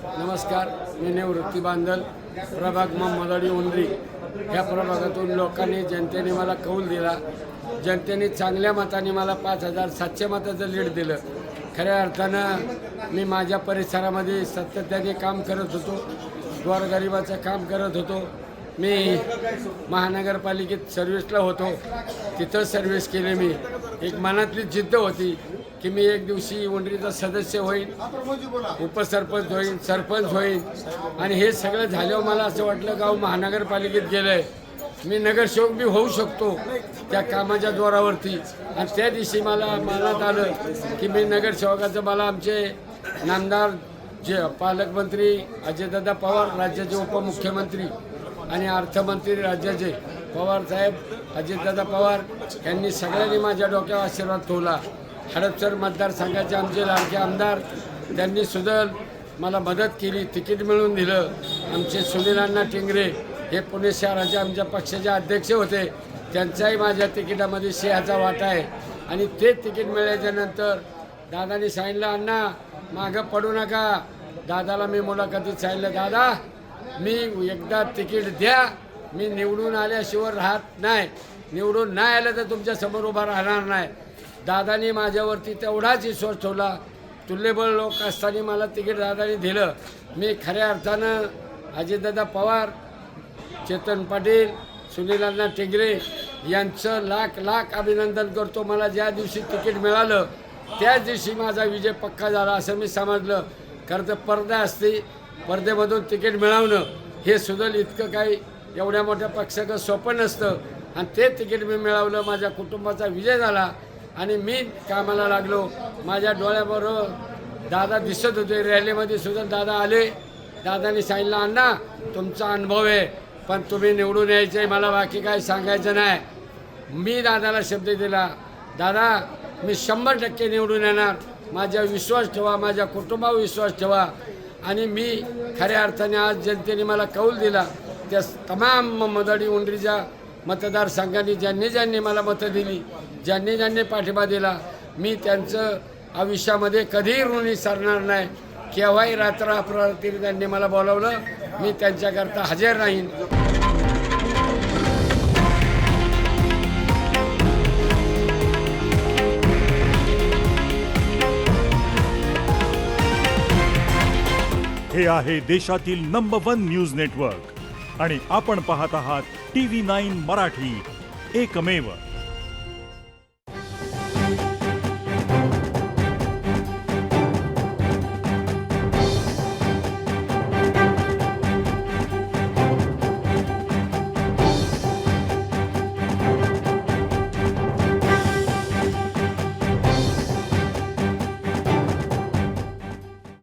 नमस्कार, मी निवृत्ती बांदल, प्रभाग मोहम्मदवाडी उंडरी या प्रभागातून लोकांनी जनतेने मला कौल दिला. जनतेने चांगल्या मताने मला 5700 मताचं लीड दिलं. खऱ्या अर्थानं मी माझ्या परिसरामध्ये सातत्याने काम करत होतो, गोरगरिबाचं काम करत होतो. मी महानगरपालिकेत सर्व्हिसला होतो, तिथं सर्व्हिस केली. मी एक मनातली जिद्द होती की मी एक दिवशी उंडरीचा सदस्य होईन, उपसरपंच होईन, सरपंच होईन. आणि हे सगळं झाल्यावर मला असं वाटलं गाव महानगरपालिकेत गेलं आहे, मी नगरसेवक बी होऊ शकतो त्या कामाच्या जोरावरती. आणि त्या दिवशी मला मनात आलं की मी नगरसेवकाचं मला आमचे नामदार जे पालकमंत्री अजयदादा पवार, राज्याचे उपमुख्यमंत्री आणि अर्थमंत्री राज्याचे पवार साहेब अजितदादा पवार यांनी सगळ्यांनी माझ्या डोक्यावर आशीर्वाद ठेवला. हडपसर मतदारसंघाचे आमचे लाडके आमदार त्यांनी सुद्धा मला मदत केली, तिकीट मिळवून दिलं. आमचे सुनील टिंगरे हे पुणे शहराचे आमच्या पक्षाचे अध्यक्ष होते, त्यांचाही माझ्या तिकिटामध्ये सिंहाचा वाटा आहे. आणि ते तिकीट मिळाल्याच्यानंतर दादानी सांगितलं, अण्णा मागं पडू नका. दादाला मी मुलाखतीत सांगितलं, दादा मी एकदा तिकीट द्या, मी निवडून आल्याशिवाय राहत नाही, निवडून नाही आलं तर तुमच्यासमोर उभा राहणार नाही. दादानी माझ्यावरती तेवढाच विश्वास ठेवला. तुल्यबळ लोक असताना मला तिकीट दादानी दिलं. मी खऱ्या अर्थानं अजितदादा पवार, चेतन पाटील, सुनील टिंगरे यांचं लाख लाख अभिनंदन करतो. मला ज्या दिवशी तिकीट मिळालं त्याच दिवशी माझा विजय पक्का झाला असं मी समजलं. खरं तर पडदा असते, पडद्यामधून तिकीट मिळवणं हे सुद्धा इतकं काही एवढ्या मोठ्या पक्षाचं सोपं नसतं. आणि ते तिकीट मी मिळवलं, माझ्या कुटुंबाचा विजय झाला आणि मी कामाला लागलो. माझ्या डोळ्याबरोबर दादा दिसत होते, रॅलीमध्ये सुद्धा दादा आले. दादानी सांगितलं, अण्णा तुमचा अनुभव आहे पण तुम्ही निवडून यायचं आहे, मला बाकी काय सांगायचं नाही. मी दादाला शब्द दिला, दादा मी 100% निवडून येणार, माझ्यावर विश्वास ठेवा, माझ्या कुटुंबावर विश्वास ठेवा. आणि मी खऱ्या अर्थाने आज जनतेने मला कौल दिला. त्या तमाम मोहम्मदवाडी उंडरीच्या मतदारसंघांनी ज्यांनी ज्यांनी मला मतं दिली, ज्यांनी ज्यांनी पाठिंबा दिला, मी त्यांचं आयुष्यामध्ये कधीही ऋणी सरणार नाही. केव्हाही रात्र अपरात्री त्यांनी मला बोलावलं, मी त्यांच्याकरता हजर राहीन. हे आहे देशातील नंबर 1 न्यूज नेटवर्क आणि आपण पाहत आहात TV9 मराठी, एकमेव.